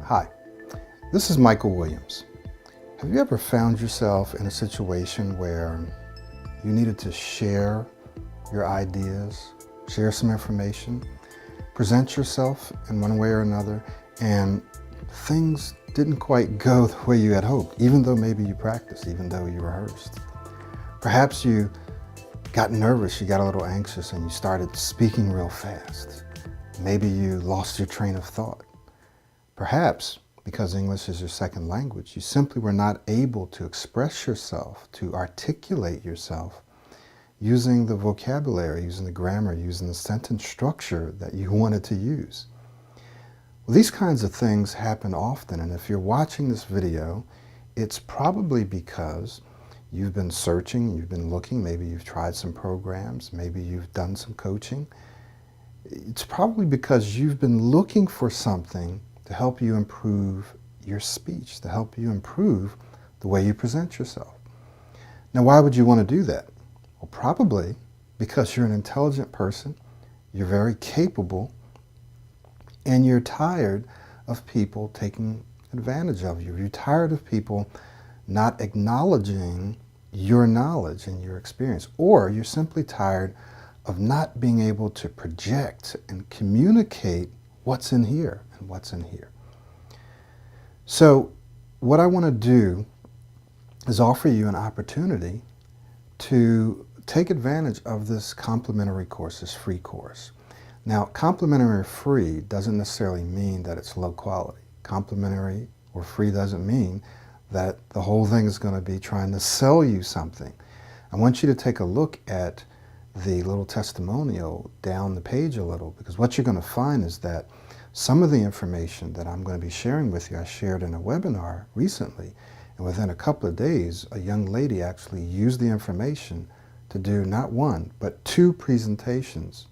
Hi, this is Michael Williams. Have you ever found yourself in a situation where you needed to share your ideas, share some information, present yourself in one way or another, and things didn't quite go the way you had hoped, even though maybe you practiced, even though you rehearsed? Perhaps you got nervous, you got a little anxious, and you started speaking real fast. Maybe you lost your train of thought. Perhaps, because English is your second language, you simply were not able to express yourself, to articulate yourself using the vocabulary, using the grammar, using the sentence structure that you wanted to use. Well, these kinds of things happen often, and if you're watching this video, it's probably because you've been searching, you've been looking, maybe you've tried some programs, maybe you've done some coaching. It's probably because you've been looking for something to help you improve your speech, to help you improve the way you present yourself. Now, why would you want to do that? Well, probably because you're an intelligent person, you're very capable, and you're tired of people taking advantage of you. You're tired of people not acknowledging your knowledge and your experience, or you're simply tired of not being able to project and communicate what's in here and what's in here. So what I want to do is offer you an opportunity to take advantage of this complimentary course, this free course. Now, complimentary or free doesn't necessarily mean that it's low quality. Complimentary or free doesn't mean that the whole thing is going to be trying to sell you something. I want you to take a look at the little testimonial down the page a little, because what you're going to find is that some of the information that I'm going to be sharing with you, I shared in a webinar recently, and within a couple of days, a young lady actually used the information to do not one, but 2 presentations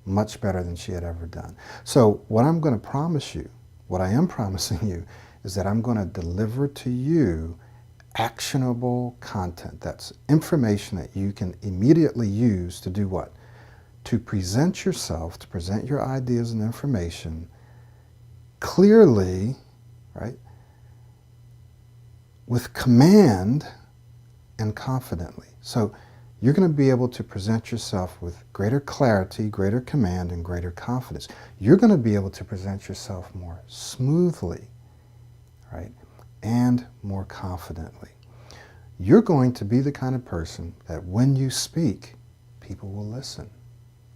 much better than she had ever done. So what I'm going to promise you, what I am promising you, is that I'm going to deliver to you actionable content. That's information that you can immediately use to do what? To present yourself, to present your ideas and information clearly, right? With command and confidently. So you're going to be able to present yourself with greater clarity, greater command, and greater confidence. You're going to be able to present yourself more smoothly, right? And more confidently. You're going to be the kind of person that when you speak, people will listen.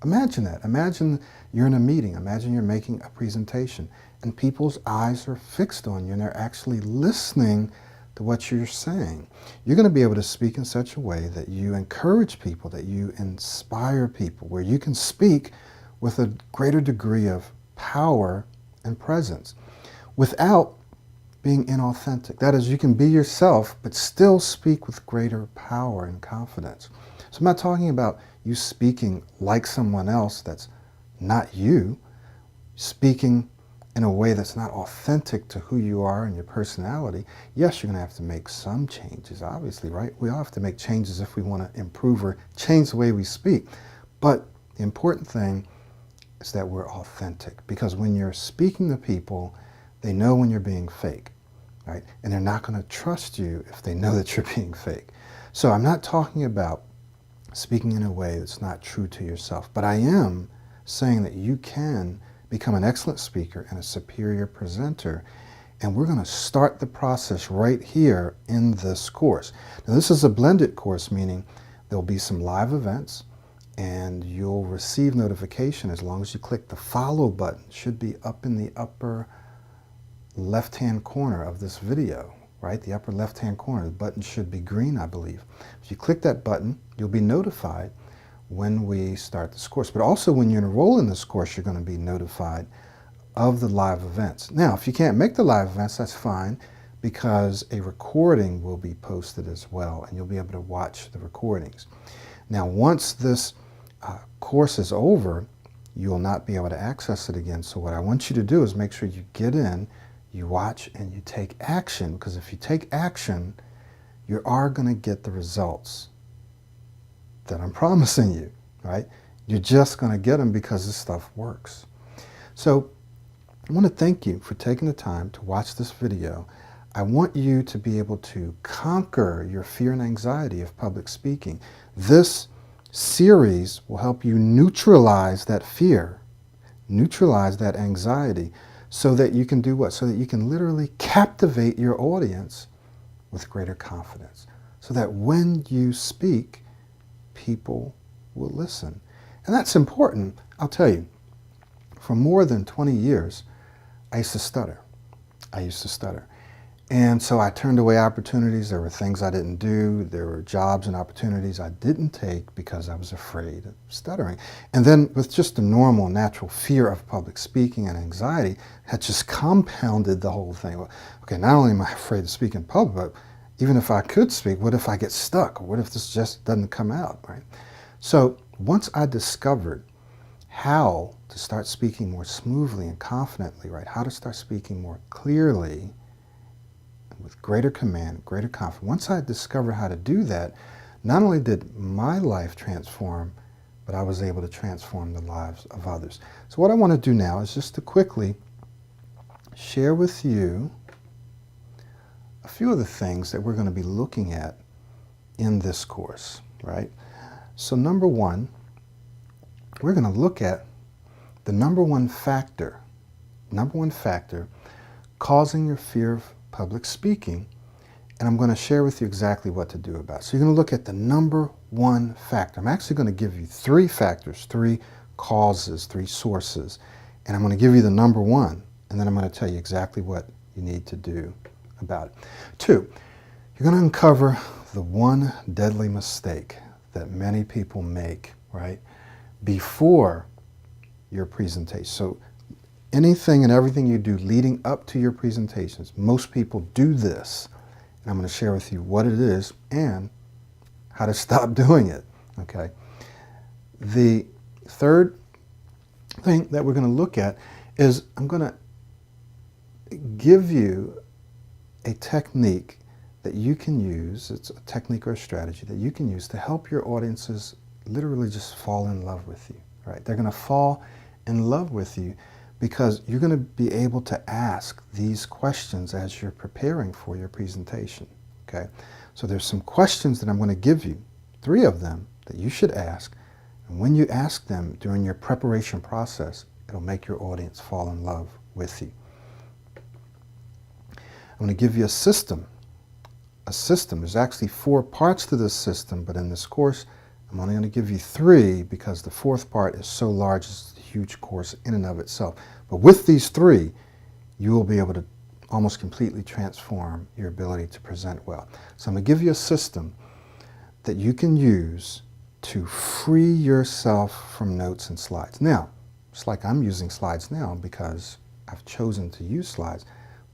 Imagine that. Imagine you're in a meeting. Imagine you're making a presentation and people's eyes are fixed on you and they're actually listening to what you're saying. You're going to be able to speak in such a way that you encourage people, that you inspire people, where you can speak with a greater degree of power and presence without being inauthentic. That is, you can be yourself, but still speak with greater power and confidence. So I'm not talking about you speaking like someone else that's not you, speaking in a way that's not authentic to who you are and your personality. Yes, you're going to have to make some changes, obviously, right? We all have to make changes if we want to improve or change the way we speak. But the important thing is that we're authentic, because when you're speaking to people, they know when you're being fake, right? And they're not going to trust you if they know that you're being fake. So I'm not talking about speaking in a way that's not true to yourself, but I am saying that you can become an excellent speaker and a superior presenter. And we're going to start the process right here in this course. Now, this is a blended course, meaning there'll be some live events and you'll receive notification as long as you click the follow button. It should be up in the upper left-hand corner of this video, right? The upper left-hand corner. The button should be green, I believe. If you click that button, you'll be notified when we start this course. But also when you enroll in this course, you're going to be notified of the live events. Now, if you can't make the live events, that's fine, because a recording will be posted as well, and you'll be able to watch the recordings. Now, once this course is over, you will not be able to access it again. So what I want you to do is make sure you get in, you watch, and you take action, because if you take action, you are going to get the results that I'm promising you, right? You're just going to get them because this stuff works. So I want to thank you for taking the time to watch this video. I want you to be able to conquer your fear and anxiety of public speaking. This series will help you neutralize that fear, neutralize that anxiety, so that you can do what? So that you can literally captivate your audience with greater confidence. So that when you speak, people will listen. And that's important. I'll tell you, for more than 20 years, I used to stutter. And so I turned away opportunities. There were things I didn't do. There were jobs and opportunities I didn't take because I was afraid of stuttering. And then with just the normal, natural fear of public speaking and anxiety had just compounded the whole thing. Well, okay, not only am I afraid to speak in public, but even if I could speak, what if I get stuck? Or what if this just doesn't come out, right? So once I discovered how to start speaking more smoothly and confidently, right? How to start speaking more clearly, with greater command, greater confidence. Once I discovered how to do that, not only did my life transform, but I was able to transform the lives of others. So what I want to do now is just to quickly share with you a few of the things that we're going to be looking at in this course, right? So number one, we're going to look at the number one factor causing your fear of public speaking, and I'm going to share with you exactly what to do about it. So you're going to look at the number one factor. I'm actually going to give you three factors, three causes, three sources, and I'm going to give you the number one, and then I'm going to tell you exactly what you need to do about it. Two, you're going to uncover the one deadly mistake that many people make, right, before your presentation. So anything and everything you do leading up to your presentations, most people do this. And I'm going to share with you what it is and how to stop doing it, okay? The third thing that we're going to look at is I'm going to give you a technique that you can use. It's a technique or a strategy that you can use to help your audiences literally just fall in love with you, right? They're going to fall in love with you because you're going to be able to ask these questions as you're preparing for your presentation, okay? So there's some questions that I'm going to give you, three of them that you should ask, and when you ask them during your preparation process, it'll make your audience fall in love with you. I'm going to give you a system. There's actually 4 parts to this system, but in this course, I'm only going to give you 3 because the 4th part is so large, it's a huge course in and of itself. But with these 3, you will be able to almost completely transform your ability to present well. So I'm going to give you a system that you can use to free yourself from notes and slides. Now, it's like I'm using slides now because I've chosen to use slides,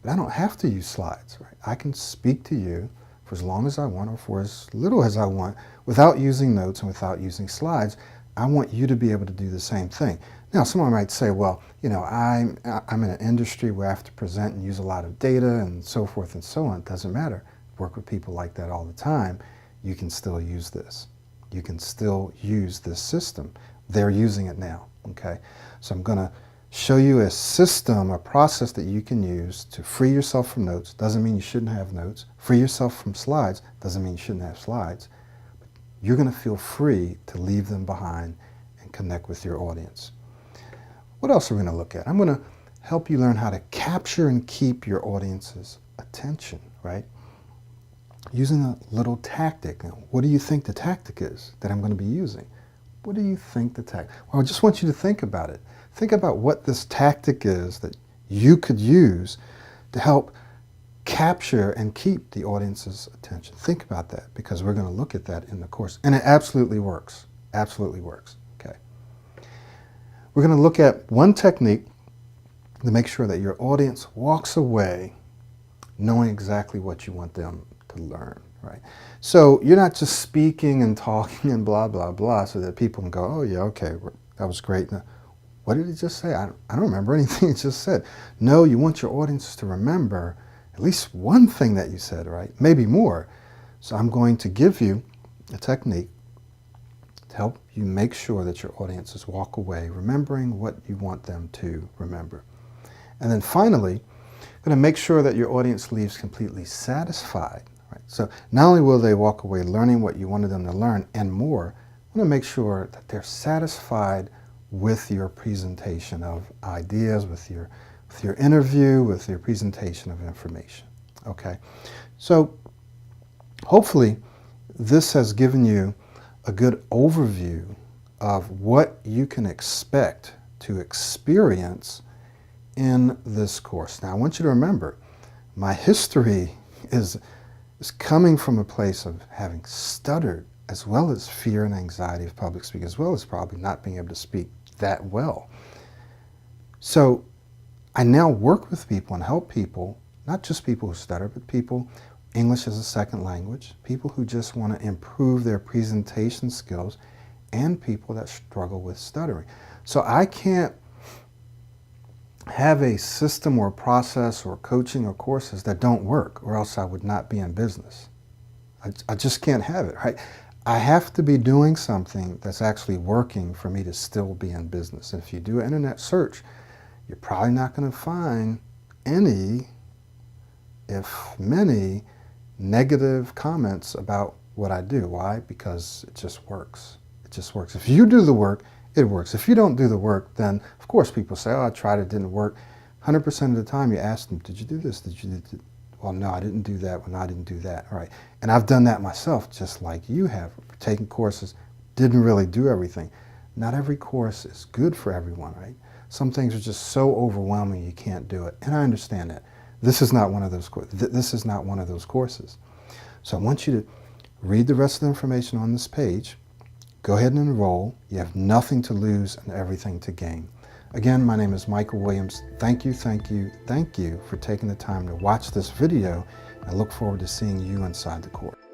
but I don't have to use slides, right? I can speak to you for as long as I want or for as little as I want without using notes and without using slides. I want you to be able to do the same thing. Now, someone might say, well, you know, I'm in an industry where I have to present and use a lot of data and so forth and so on. It doesn't matter. I work with people like that all the time. You can still use this. You can still use this system. They're using it now, okay? So I'm going to show you a system, a process that you can use to free yourself from notes. Doesn't mean you shouldn't have notes. Free yourself from slides. Doesn't mean you shouldn't have slides. But you're going to feel free to leave them behind and connect with your audience. What else are we going to look at? I'm going to help you learn how to capture and keep your audience's attention, right? Using a little tactic. Now, what do you think the tactic is that I'm going to be using? What do you think the tactic? Well, I just want you to think about it. Think about what this tactic is that you could use to help capture and keep the audience's attention. Think about that because we're going to look at that in the course. And it absolutely works. Absolutely works. Okay. We're going to look at one technique to make sure that your audience walks away knowing exactly what you want them to learn, right? So you're not just speaking and talking and blah, blah, blah so that people can go, oh yeah, okay, that was great. Now, what did he just say? I don't remember anything he just said. No, you want your audience to remember at least one thing that you said, right? Maybe more. So I'm going to give you a technique to help you make sure that your audiences walk away remembering what you want them to remember. And then finally, going to make sure that your audience leaves completely satisfied. Right? So not only will they walk away learning what you wanted them to learn and more, I want to make sure that they're satisfied with your presentation of ideas, with your interview, with your presentation of information. Okay, so hopefully this has given you a good overview of what you can expect to experience in this course. Now I want you to remember, my history is coming from a place of having stuttered, as well as fear and anxiety of public speaking, as well as probably not being able to speak that well. So I now work with people and help people, not just people who stutter, but people, English as a second language, people who just want to improve their presentation skills, and people that struggle with stuttering. So I can't have a system or process or coaching or courses that don't work, or else I would not be in business. I just can't have it, right? I have to be doing something that's actually working for me to still be in business. And if you do an internet search, you're probably not going to find any, if many, negative comments about what I do. Why? Because it just works. It just works. If you do the work, it works. If you don't do the work, then of course people say, oh, I tried, it didn't work. 100% of the time you ask them, did you do this? Did you do this? Well, no, I didn't do that. Well, no, I didn't do that. All right. And I've done that myself, just like you have. Taken courses, didn't really do everything. Not every course is good for everyone, right? Some things are just so overwhelming you can't do it. And I understand that. This is not one of those this is not one of those courses. So I want you to read the rest of the information on this page. Go ahead and enroll. You have nothing to lose and everything to gain. Again, my name is Michael Williams. Thank you, thank you, thank you for taking the time to watch this video, and look forward to seeing you inside the course.